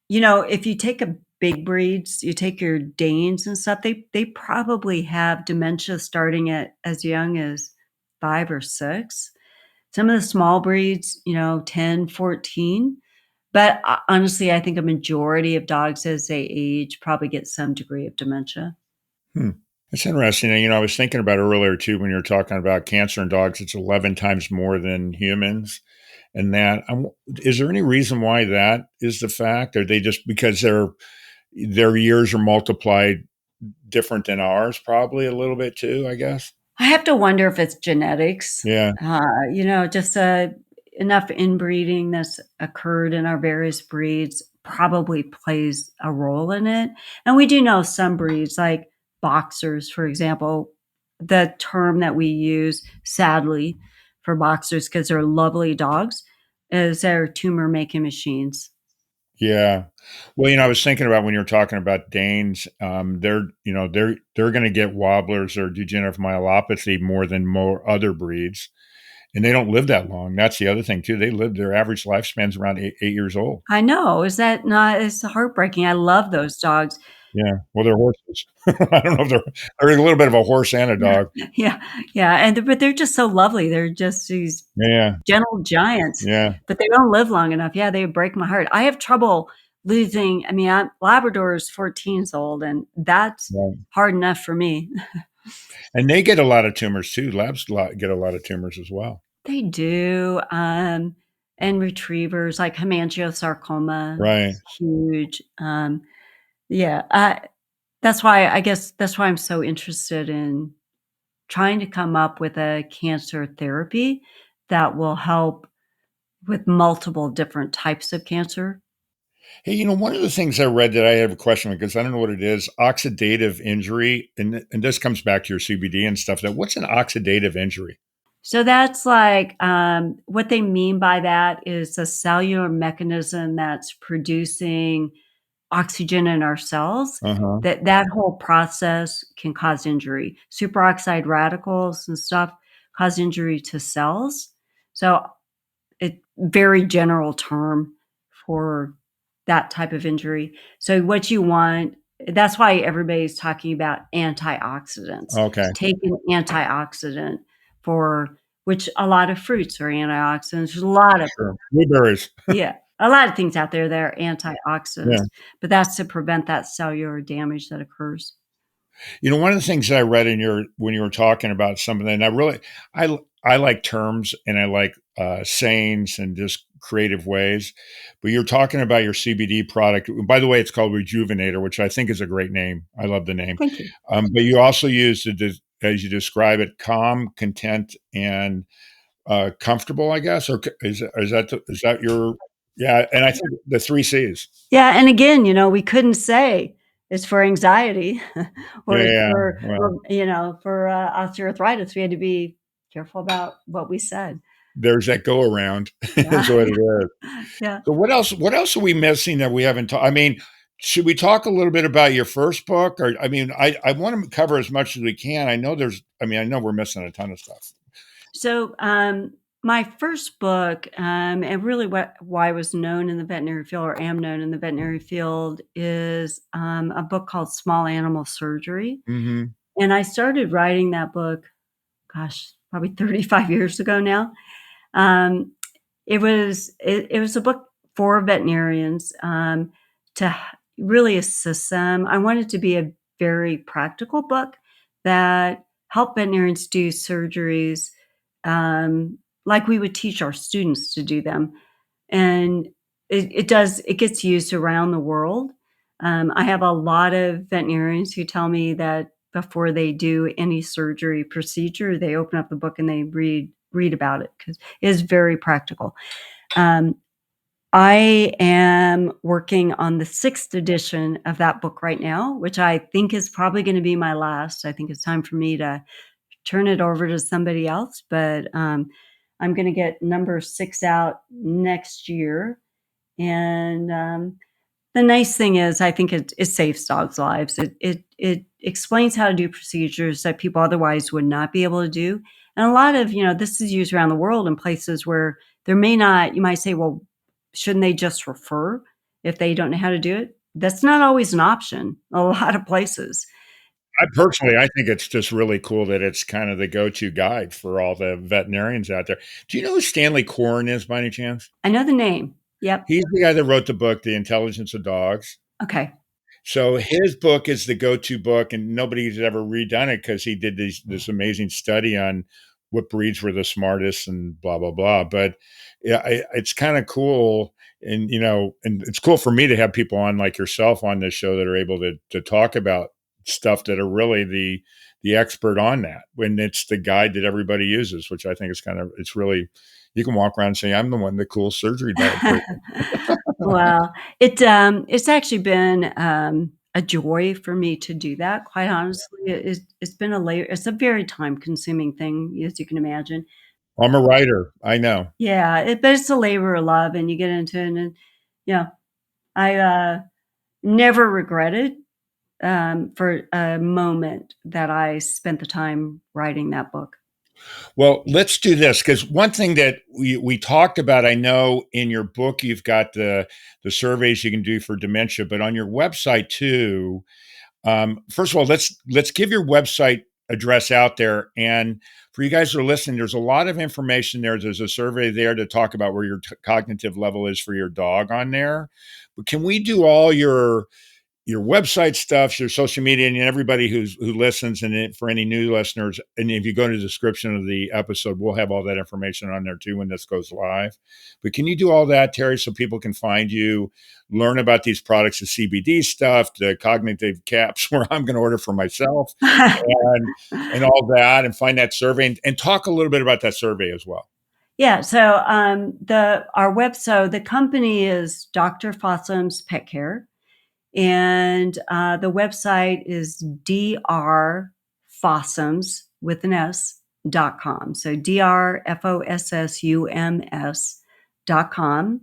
S3: If you take a big breeds, you take your Danes and stuff, they probably have dementia starting at as young as 5 or 6. Some of the small breeds, 10, 14. But honestly, I think a majority of dogs as they age probably get some degree of dementia.
S1: Hmm. It's interesting. And, I was thinking about earlier too, when you were talking about cancer in dogs, it's 11 times more than humans. And is there any reason why that is the fact? Are they just because their years are multiplied different than ours, probably a little bit too, I guess?
S3: I have to wonder if it's genetics.
S1: Yeah.
S3: Just enough inbreeding that's occurred in our various breeds probably plays a role in it. And we do know some breeds, like boxers, for example, the term that we use, sadly, for boxers, because they're lovely dogs, is they're tumor-making machines.
S1: Yeah. Well, I was thinking about when you were talking about Danes, they're going to get wobblers or degenerative myelopathy more than more other breeds, and they don't live that long. That's the other thing too. Their average lifespan's around 8 years old.
S3: I know. Is that not? It's heartbreaking. I love those dogs.
S1: Yeah. Well, they're horses. I don't know if they're a little bit of a horse and a dog.
S3: Yeah, yeah, but they're just so lovely. They're just these
S1: Yeah.
S3: gentle giants,
S1: Yeah.
S3: but they don't live long enough. Yeah, they break my heart. I have trouble losing. I mean, Labrador is 14 years old, and that's
S1: Right.
S3: hard enough for me.
S1: And they get a lot of tumors too. Labs get a lot of tumors as well.
S3: They do. and retrievers, like hemangiosarcoma
S1: Right.
S3: is huge. Yeah, that's why I guess that's why I'm so interested in trying to come up with a cancer therapy that will help with multiple different types of cancer.
S1: Hey, one of the things I read that I have a question because I don't know what it is, oxidative injury, and this comes back to your CBD and stuff. That what's an oxidative injury?
S3: So that's like, what they mean by that is a cellular mechanism that's producing oxygen in our cells.
S1: Uh-huh.
S3: That whole process can cause injury. Superoxide radicals and stuff cause injury to cells. So it very general term for that type of injury. So what you want that's why everybody's talking about antioxidants.
S1: Okay.
S3: Take an antioxidant for which a lot of fruits are antioxidants. There's a lot of
S1: Sure. Blueberries.
S3: yeah, a lot of things out there that are
S1: Yeah.
S3: antioxidants, but that's to prevent that cellular damage that occurs.
S1: One of the things that I read in your when you were talking about something, and I like terms and I like sayings and just creative ways. But you're talking about your CBD product. By the way, it's called Rejuvenator, which I think is a great name. I love the name.
S3: Thank you.
S1: But you also use as you describe it, calm, content, and comfortable. I guess, or is that your yeah? And I think the three C's.
S3: Yeah, and again, we couldn't say it's for anxiety or
S1: Yeah,
S3: it's
S1: yeah.
S3: for,
S1: Well,
S3: for, osteoarthritis. We had to be careful about what we said.
S1: there's that go around. Is
S3: Yeah.
S1: what it is.
S3: Yeah.
S1: So what else are we missing that we haven't talked? I mean, should we talk a little bit about your first book? Or I mean, I want to cover as much as we can. I know we're missing a ton of stuff.
S3: So, my first book, and really why I was known in the veterinary field or am known in the veterinary field is, a book called Small Animal Surgery,
S1: Mhm.
S3: and I started writing that book, gosh, probably 35 years ago now. Um, it was a book for veterinarians, to really assist them. I wanted to be a very practical book that helped veterinarians do surgeries, like we would teach our students to do them. And it gets used around the world. I have a lot of veterinarians who tell me that before they do any surgery procedure, they open up the book and they read about it because it is very practical. Um, I am working on the 6th edition of that book right now, which I think is probably gonna be my last. I think it's time for me to turn it over to somebody else, but, I'm gonna get number 6 out next year, and, the nice thing is I think it saves dogs' lives. It explains how to do procedures that people otherwise would not be able to do, and a lot of this is used around the world in places where there may not you might say, "Well, shouldn't they just refer if they don't know how to do it?" That's not always an option a lot of places.
S1: I think it's just really cool that it's kind of the go-to guide for all the veterinarians out there. Do you know who Stanley Coren is by any chance?
S3: I know the name. Yep.
S1: He's the guy that wrote the book, The Intelligence of Dogs.
S3: Okay.
S1: So his book is the go-to book, and nobody's ever redone it because he did this amazing study on what breeds were the smartest and blah blah blah. But yeah, it's kind of cool, and and it's cool for me to have people on like yourself on this show that are able to talk about stuff that are really the expert on that when it's the guide that everybody uses, which I think is it's really you can walk around and say I'm the one, the cool surgery dog person.
S3: Well, it's actually been, a joy for me to do that, quite honestly. It's been it's a very time-consuming thing, as you can imagine.
S1: I'm a writer. I know.
S3: Yeah, but it's a labor of love, and you get into it, and, yeah, I, never regretted, for a moment that I spent the time writing that book.
S1: Well, let's do this because one thing that we talked about, I know in your book you've got the surveys you can do for dementia, but on your website too. First of all, let's give your website address out there, and for you guys who are listening, there's a lot of information there. There's a survey there to talk about where your cognitive level is for your dog on there. But can we do all your your website stuff, your social media, and everybody who listens, and for any new listeners, and if you go to the description of the episode, we'll have all that information on there too when this goes live. But can you do all that, Terry, so people can find you, learn about these products, the CBD stuff, the cognitive caps, where I'm going to order for myself, and all that, and find that survey, and talk a little bit about that survey as well.
S3: Yeah. So the company is Dr. Fossum's Pet Care. And the website is drfossums.com. So drfossums.com.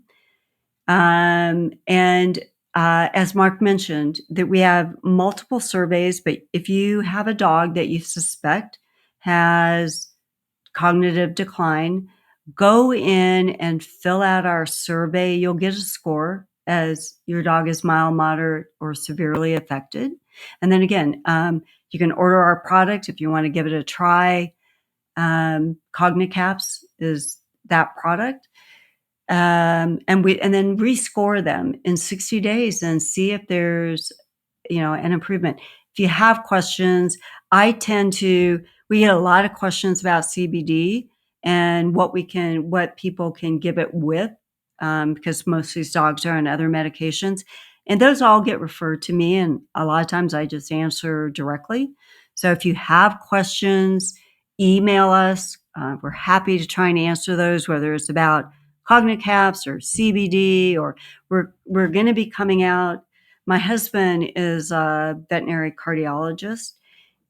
S3: And as Mark mentioned, that we have multiple surveys, but if you have a dog that you suspect has cognitive decline, go in and fill out our survey. You'll get a score as your dog is mild, moderate, or severely affected. And then again, you can order our product if you want to give it a try. Cognicaps is that product. And then rescore them in 60 days and see if there's, an improvement. If you have questions, we get a lot of questions about CBD and what people can give it with, because most of these dogs are on other medications, and those all get referred to me. And a lot of times I just answer directly. So if you have questions, email us. We're happy to try and answer those, whether it's about Cognicaps or CBD, or we're going to be coming out. My husband is a veterinary cardiologist,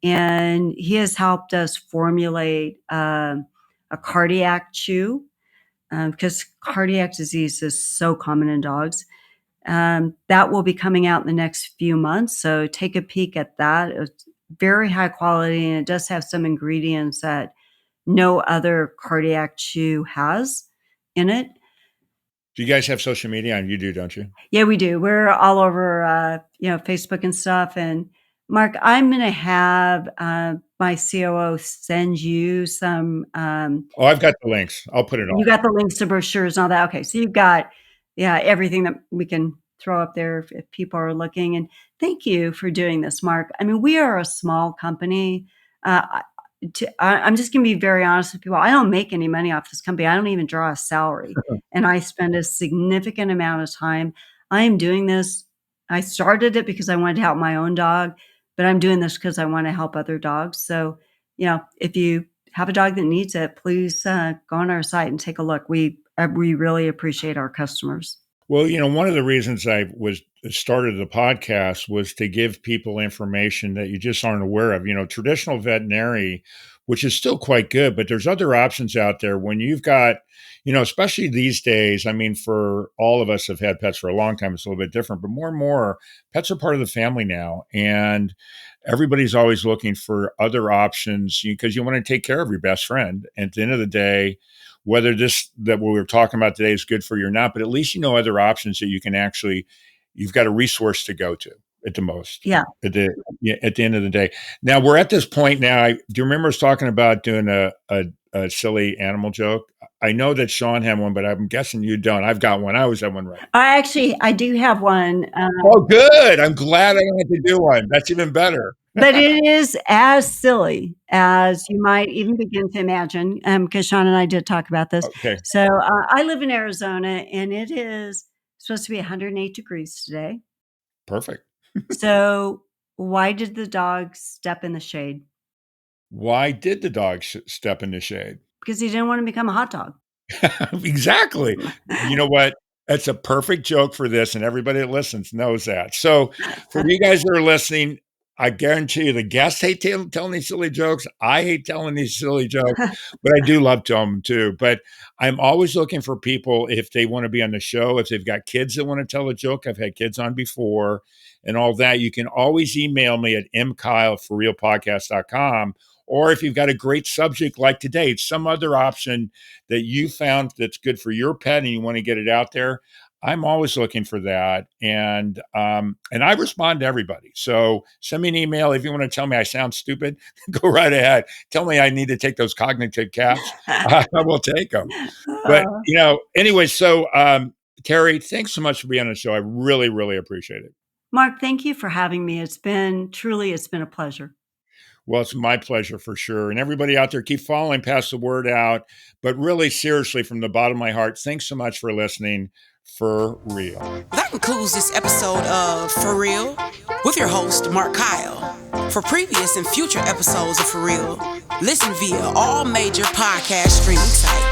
S3: and he has helped us formulate a cardiac chew, because cardiac disease is so common in dogs. That will be coming out in the next few months. So take a peek at that. It's very high quality, and it does have some ingredients that no other cardiac chew has in it.
S1: Do you guys have social media? You do, don't you?
S3: Yeah, we do. We're all over, Facebook and stuff. And Mark, I'm going to have my COO send you some.
S1: I've got the links. I'll put it on.
S3: You got the links to brochures and all that. Okay, so you've got, everything that we can throw up there if people are looking. And thank you for doing this, Mark. I mean, we are a small company. I'm just going to be very honest with people. I don't make any money off this company. I don't even draw a salary. And I spend a significant amount of time. I am doing this. I started it because I wanted to help my own dog, but I'm doing this because I want to help other dogs. So, if you have a dog that needs it, please go on our site and take a look. We really appreciate our customers.
S1: Well, one of the reasons I started the podcast was to give people information that you just aren't aware of. Traditional veterinary, which is still quite good, but there's other options out there when you've got, especially these days. I mean, for all of us have had pets for a long time, it's a little bit different, but more and more pets are part of the family now. And everybody's always looking for other options because you want to take care of your best friend. And at the end of the day, whether that what we're talking about today is good for you or not, but at least other options that you can you've got a resource to go to at the most.
S3: Yeah.
S1: At the end of the day. Now we're at this point now. Do you remember us talking about doing a silly animal joke? I know that Sean had one, but I'm guessing you don't. I've got one. I always have one right.
S3: I do have one.
S1: Oh, good. I'm glad I don't have to do one. That's even better.
S3: But it is as silly as you might even begin to imagine, because Sean and I did talk about this.
S1: Okay.
S3: So I live in Arizona, and it is supposed to be 108 degrees today.
S1: Perfect.
S3: So why did the dog step in the shade?
S1: Why did the dog step in the shade?
S3: Because he didn't want to become a hot dog.
S1: Exactly. You know what? That's a perfect joke for this, and everybody that listens knows that. So for you guys that are listening, I guarantee you the guests hate telling these silly jokes. I hate telling these silly jokes, but I do love telling them too. But I'm always looking for people, if they want to be on the show, if they've got kids that want to tell a joke. I've had kids on before and all that. You can always email me at mkyle@forrealpodcast.com. Or if you've got a great subject like today, it's some other option that you found that's good for your pet and you want to get it out there. I'm always looking for that. And I respond to everybody. So send me an email. If you want to tell me I sound stupid, go right ahead. Tell me I need to take those cognitive caps. I will take them. But, anyway, so Terry, thanks so much for being on the show. I really, really appreciate it.
S3: Mark, thank you for having me. It's been a pleasure.
S1: Well, it's my pleasure for sure. And everybody out there, keep following, pass the word out. But really, seriously, from the bottom of my heart, thanks so much for listening. For real.
S2: That concludes this episode of For Real with your host, Mark Kyle. For previous and future episodes of For Real, listen via all major podcast streaming sites.